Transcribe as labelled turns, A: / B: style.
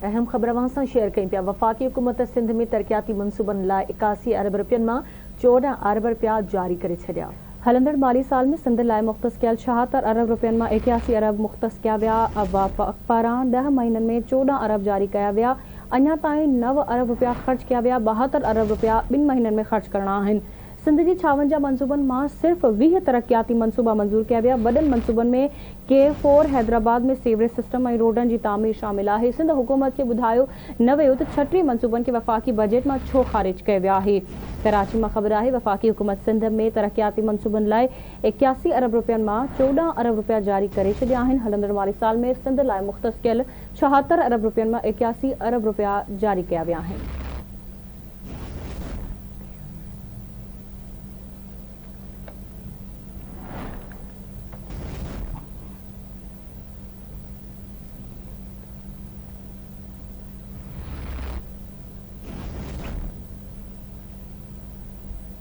A: अहम खबर वहां शेयर कई पिया। वफाकी हुकूमत सिंध में तरक्याती मनसूबन लाइ 81 अरब रुपयनि में 14 अरब रुपया जारी करे छड़िया। हलंदड़ माली साल में सिंध लाइ मुख्तस कयल 76 अरब रुपयनि में 81 अरब मुख्तस किया विया। वफ़ाक पारां 10 महीननि में 14 अरब जारी कया विया। अञा ताईं 9 अरब रुपया ख़र्च किया विया। 72 अरब रुपया 2 महीननि में ख़र्च करणा आहिनि। सिंध जी 56 मनसूबन में सिर्फ 20 तरक्याती मनसूबा मंजूर किया विया। वडन मनसूबन में K4 हैदराबाद में सीवरेज सिस्टम और रोडन की तामीर शामिल है। सिंध हुकूमत के बुधायो न वो तो 36 मनसूबन के वफाकी बजट में छो खारिज किया विया है। कराची में खबर है वफाकी हुकूमत सिंध में तरक्याती मनसूबन लाइ 81 अरब रुपयनि में 14 अरब रुपया जारी करे छड़िया आहिनि। हलंदड़ माली साल में सिंध लाइ मुख्तस कयल 76 अरब रुपयनि में 81 अरब रुपया जारी किया विया आहिनि।